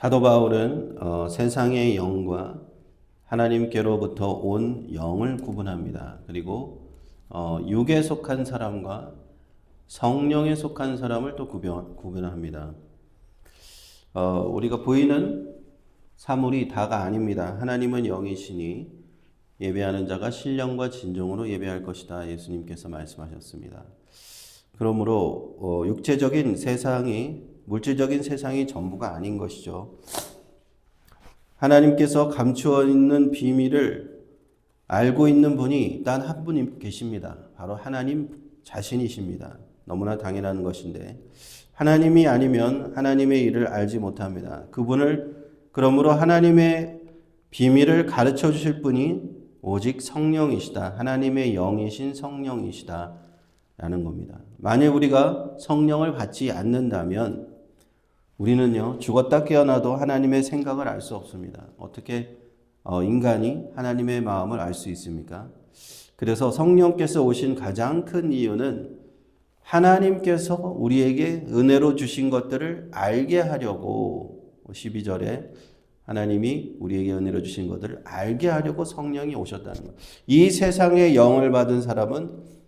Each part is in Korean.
사도 바울은 세상의 영과 하나님께로부터 온 영을 구분합니다. 그리고 육에 속한 사람과 성령에 속한 사람을 또 구분합니다. 우리가 보이는 사물이 다가 아닙니다. 하나님은 영이시니 예배하는 자가 신령과 진정으로 예배할 것이다. 예수님께서 말씀하셨습니다. 그러므로 육체적인 세상이 물질적인 세상이 전부가 아닌 것이죠. 하나님께서 감추어 있는 비밀을 알고 있는 분이 단 한 분이 계십니다. 바로 하나님 자신이십니다. 너무나 당연한 것인데 하나님이 아니면 하나님의 일을 알지 못합니다. 그러므로 하나님의 비밀을 가르쳐 주실 분이 오직 성령이시다. 하나님의 영이신 성령이시다. 라는 겁니다. 만약 우리가 성령을 받지 않는다면 우리는요, 죽었다 깨어나도 하나님의 생각을 알 수 없습니다. 어떻게 인간이 하나님의 마음을 알 수 있습니까? 그래서 성령께서 오신 가장 큰 이유는 하나님께서 우리에게 은혜로 주신 것들을 알게 하려고 12절에 하나님이 우리에게 은혜로 주신 것들을 알게 하려고 성령이 오셨다는 것. 이 세상의 영을 받은 사람은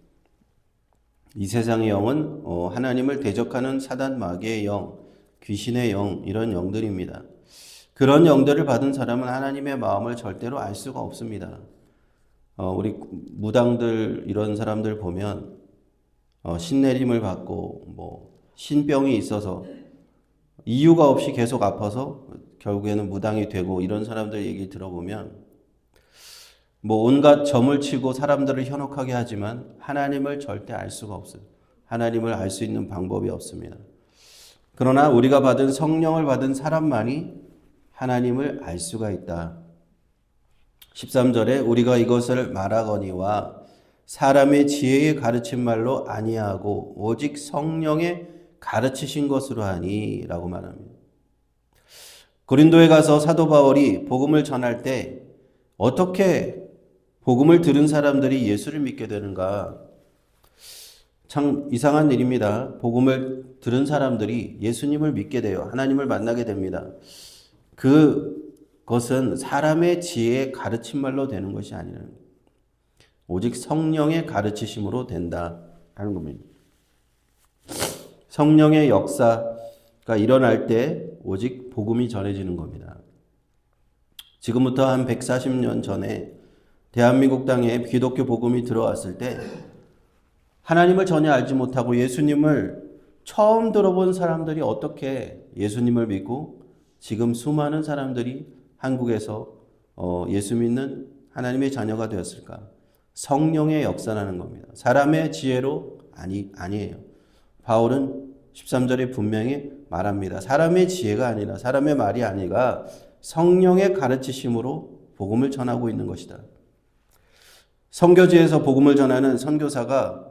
이 세상의 영은 하나님을 대적하는 사단 마귀의 영, 귀신의 영, 이런 영들입니다. 그런 영들을 받은 사람은 하나님의 마음을 절대로 알 수가 없습니다. 우리 무당들 이런 사람들 보면 신내림을 받고 신병이 있어서 이유가 없이 계속 아파서 결국에는 무당이 되고 이런 사람들 얘기 들어보면 온갖 점을 치고 사람들을 현혹하게 하지만 하나님을 절대 알 수가 없어요. 하나님을 알 수 있는 방법이 없습니다. 그러나 우리가 받은 성령을 받은 사람만이 하나님을 알 수가 있다. 13절에 우리가 이것을 말하거니와 사람의 지혜에 가르친 말로 아니하고 오직 성령의 가르치신 것으로 하니 라고 말합니다. 고린도에 가서 사도 바울이 복음을 전할 때 어떻게 복음을 들은 사람들이 예수를 믿게 되는가? 참 이상한 일입니다. 복음을 들은 사람들이 예수님을 믿게 돼요. 하나님을 만나게 됩니다. 그것은 사람의 지혜의 가르친 말로 되는 것이 아니라 오직 성령의 가르치심으로 된다 하는 겁니다. 성령의 역사가 일어날 때 오직 복음이 전해지는 겁니다. 지금부터 한 140년 전에 대한민국 땅에 기독교 복음이 들어왔을 때 하나님을 전혀 알지 못하고 예수님을 처음 들어본 사람들이 어떻게 예수님을 믿고 지금 수많은 사람들이 한국에서 예수 믿는 하나님의 자녀가 되었을까? 성령의 역사라는 겁니다. 사람의 지혜로 아니에요. 바울은 13절에 분명히 말합니다. 사람의 지혜가 아니라 사람의 말이 아니라 성령의 가르치심으로 복음을 전하고 있는 것이다. 선교지에서 복음을 전하는 선교사가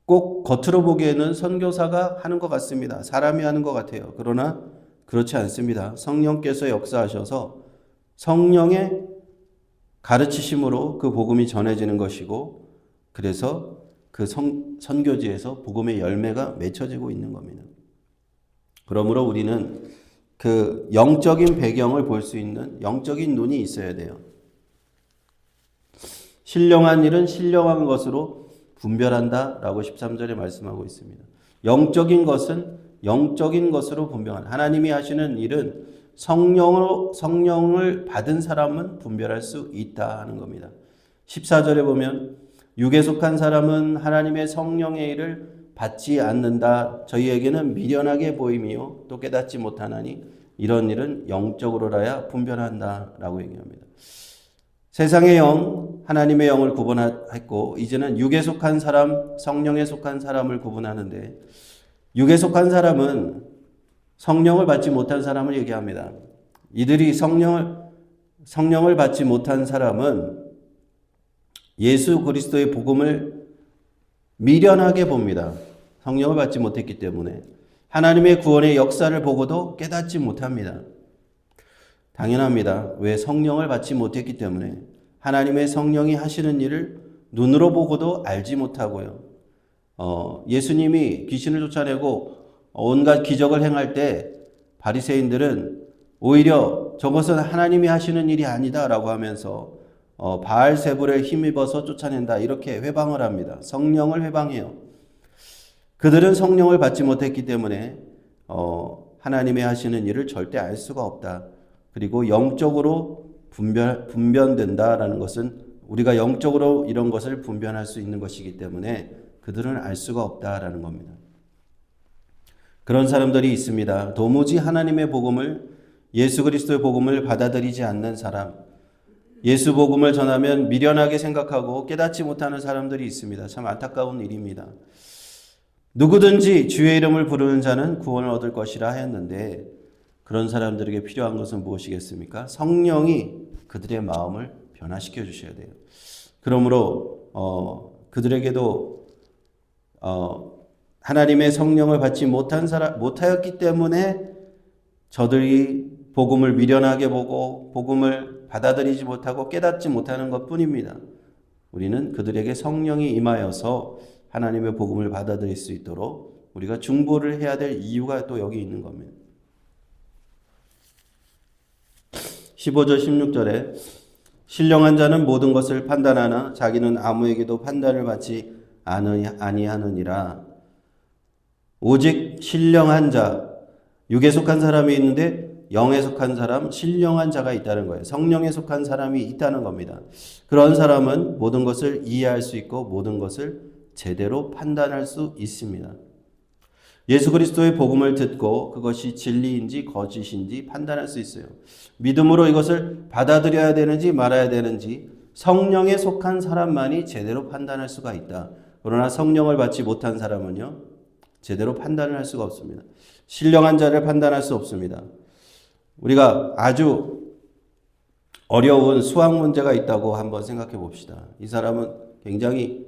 꼭 겉으로 보기에는 선교사가 하는 것 같습니다. 사람이 하는 것 같아요. 그러나 그렇지 않습니다. 성령께서 역사하셔서 성령의 가르치심으로 그 복음이 전해지는 것이고 그래서 그 선교지에서 복음의 열매가 맺혀지고 있는 겁니다. 그러므로 우리는 그 영적인 배경을 볼 수 있는 영적인 눈이 있어야 돼요. 신령한 일은 신령한 것으로 분별한다라고 13절에 말씀하고 있습니다. 영적인 것은 영적인 것으로 분별한다. 하나님이 하시는 일은 성령을 받은 사람은 분별할 수 있다 하는 겁니다. 14절에 보면 육에 속한 사람은 하나님의 성령의 일을 받지 않는다. 저희에게는 미련하게 보임이요 또 깨닫지 못하나니 이런 일은 영적으로라야 분별한다 라고 얘기합니다. 세상의 영, 하나님의 영을 구분했고 이제는 육에 속한 사람, 성령에 속한 사람을 구분하는데 육에 속한 사람은 성령을 받지 못한 사람을 얘기합니다. 이들이 성령을 받지 못한 사람은 예수 그리스도의 복음을 미련하게 봅니다. 성령을 받지 못했기 때문에 하나님의 구원의 역사를 보고도 깨닫지 못합니다. 당연합니다. 왜? 성령을 받지 못했기 때문에 하나님의 성령이 하시는 일을 눈으로 보고도 알지 못하고요. 예수님이 귀신을 쫓아내고 온갖 기적을 행할 때 바리새인들은 오히려 저것은 하나님이 하시는 일이 아니다라고 하면서 바알세불에 힘입어서 쫓아낸다 이렇게 회방을 합니다. 성령을 회방해요. 그들은 성령을 받지 못했기 때문에 하나님의 하시는 일을 절대 알 수가 없다. 그리고 영적으로 분변된다라는 것은 우리가 영적으로 이런 것을 분별할 수 있는 것이기 때문에 그들은 알 수가 없다라는 겁니다. 그런 사람들이 있습니다. 도무지 하나님의 복음을, 예수 그리스도의 복음을 받아들이지 않는 사람, 예수 복음을 전하면 미련하게 생각하고 깨닫지 못하는 사람들이 있습니다. 참 안타까운 일입니다. 누구든지 주의 이름을 부르는 자는 구원을 얻을 것이라 하였는데 그런 사람들에게 필요한 것은 무엇이겠습니까? 성령이 그들의 마음을 변화시켜 주셔야 돼요. 그러므로 그들에게도 하나님의 성령을 받지 못하였기 때문에 저들이 복음을 미련하게 보고 복음을 받아들이지 못하고 깨닫지 못하는 것뿐입니다. 우리는 그들에게 성령이 임하여서 하나님의 복음을 받아들일 수 있도록 우리가 중보를 해야 될 이유가 또 여기 있는 겁니다. 15절 16절에 신령한 자는 모든 것을 판단하나 자기는 아무에게도 판단을 받지 아니하느니라. 오직 신령한 자, 육에 속한 사람이 있는데 영에 속한 사람, 신령한 자가 있다는 거예요. 성령에 속한 사람이 있다는 겁니다. 그런 사람은 모든 것을 이해할 수 있고 모든 것을 제대로 판단할 수 있습니다. 예수 그리스도의 복음을 듣고 그것이 진리인지 거짓인지 판단할 수 있어요. 믿음으로 이것을 받아들여야 되는지 말아야 되는지 성령에 속한 사람만이 제대로 판단할 수가 있다. 그러나 성령을 받지 못한 사람은요, 제대로 판단을 할 수가 없습니다. 신령한 자를 판단할 수 없습니다. 우리가 아주 어려운 수학 문제가 있다고 한번 생각해 봅시다. 이 사람은 굉장히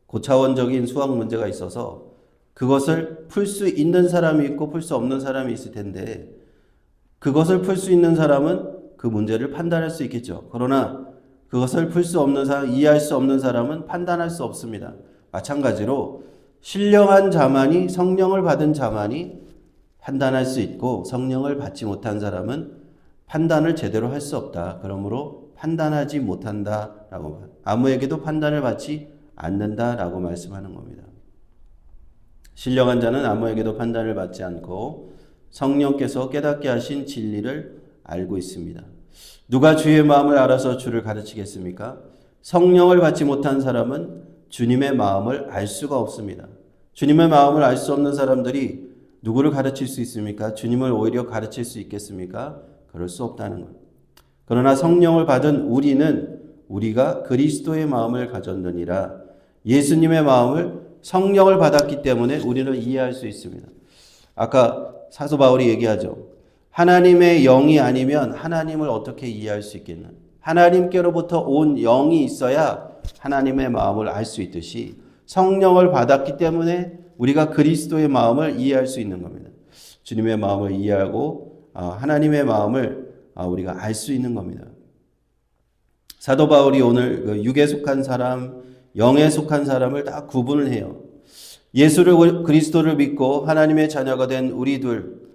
고차원적인 수학 문제가 있어서 그것을 풀 수 있는 사람이 있고 풀 수 없는 사람이 있을 텐데 그것을 풀 수 있는 사람은 그 문제를 판단할 수 있겠죠. 그러나 그것을 풀 수 없는 사람, 이해할 수 없는 사람은 판단할 수 없습니다. 마찬가지로 신령한 자만이, 성령을 받은 자만이 판단할 수 있고 성령을 받지 못한 사람은 판단을 제대로 할 수 없다. 그러므로 판단하지 못한다라고, 아무에게도 판단을 받지 않는다라고 말씀하는 겁니다. 신령한 자는 아무에게도 판단을 받지 않고 성령께서 깨닫게 하신 진리를 알고 있습니다. 누가 주의 마음을 알아서 주를 가르치겠습니까? 성령을 받지 못한 사람은 주님의 마음을 알 수가 없습니다. 주님의 마음을 알 수 없는 사람들이 누구를 가르칠 수 있습니까? 주님을 오히려 가르칠 수 있겠습니까? 그럴 수 없다는 것. 그러나 성령을 받은 우리가 그리스도의 마음을 가졌느니라. 예수님의 마음을, 성령을 받았기 때문에 우리는 이해할 수 있습니다. 아까 사도 바울이 얘기하죠. 하나님의 영이 아니면 하나님을 어떻게 이해할 수 있겠나? 하나님께로부터 온 영이 있어야 하나님의 마음을 알 수 있듯이 성령을 받았기 때문에 우리가 그리스도의 마음을 이해할 수 있는 겁니다. 주님의 마음을 이해하고 하나님의 마음을 우리가 알 수 있는 겁니다. 사도 바울이 오늘 육에 속한 사람, 영에 속한 사람을 다 구분을 해요. 예수를, 그리스도를 믿고 하나님의 자녀가 된 우리들,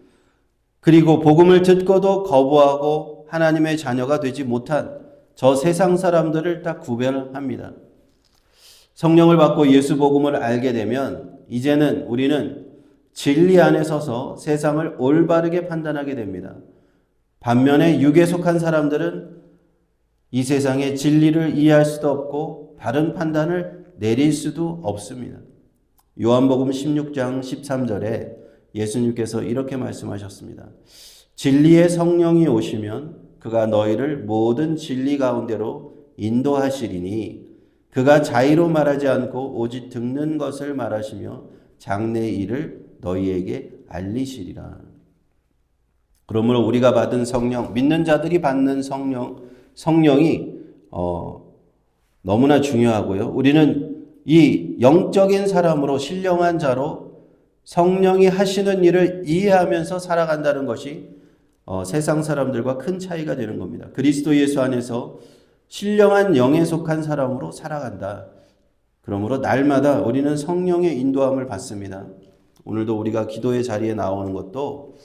그리고 복음을 듣고도 거부하고 하나님의 자녀가 되지 못한 저 세상 사람들을 딱 구별합니다. 성령을 받고 예수 복음을 알게 되면 이제는 우리는 진리 안에 서서 세상을 올바르게 판단하게 됩니다. 반면에 육에 속한 사람들은 이 세상의 진리를 이해할 수도 없고 바른 판단을 내릴 수도 없습니다. 요한복음 16장 13절에 예수님께서 이렇게 말씀하셨습니다. 진리의 성령이 오시면 그가 너희를 모든 진리 가운데로 인도하시리니 그가 자의로 말하지 않고 오직 듣는 것을 말하시며 장래의 일을 너희에게 알리시리라. 그러므로 우리가 받은 성령, 믿는 자들이 받는 성령이 너무나 중요하고요. 우리는 이 영적인 사람으로, 신령한 자로 성령이 하시는 일을 이해하면서 살아간다는 것이 세상 사람들과 큰 차이가 되는 겁니다. 그리스도 예수 안에서 신령한 영에 속한 사람으로 살아간다. 그러므로 날마다 우리는 성령의 인도함을 받습니다. 오늘도 우리가 기도의 자리에 나오는 것도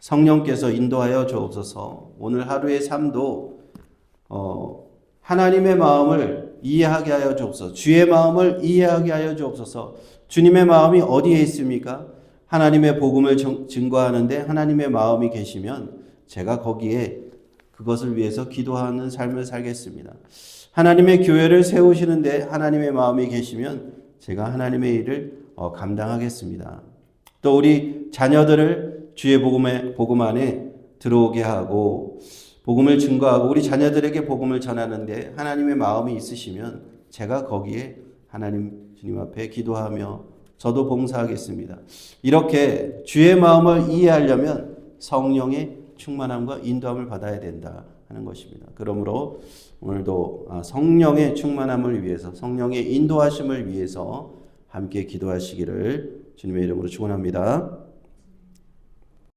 성령께서 인도하여 주옵소서. 오늘 하루의 삶도 하나님의 마음을 이해하게 하여 주옵소서. 주의 마음을 이해하게 하여 주옵소서. 주님의 마음이 어디에 있습니까? 하나님의 복음을 증거하는데 하나님의 마음이 계시면 제가 거기에 그것을 위해서 기도하는 삶을 살겠습니다. 하나님의 교회를 세우시는데 하나님의 마음이 계시면 제가 하나님의 일을 감당하겠습니다. 또 우리 자녀들을 주의 복음 안에 들어오게 하고 복음을 증거하고 우리 자녀들에게 복음을 전하는데 하나님의 마음이 있으시면 제가 거기에 하나님 주님 앞에 기도하며 저도 봉사하겠습니다. 이렇게 주의 마음을 이해하려면 성령의 충만함과 인도함을 받아야 된다 하는 것입니다. 그러므로 오늘도 성령의 충만함을 위해서 성령의 인도하심을 위해서 함께 기도하시기를 주님의 이름으로 축원합니다.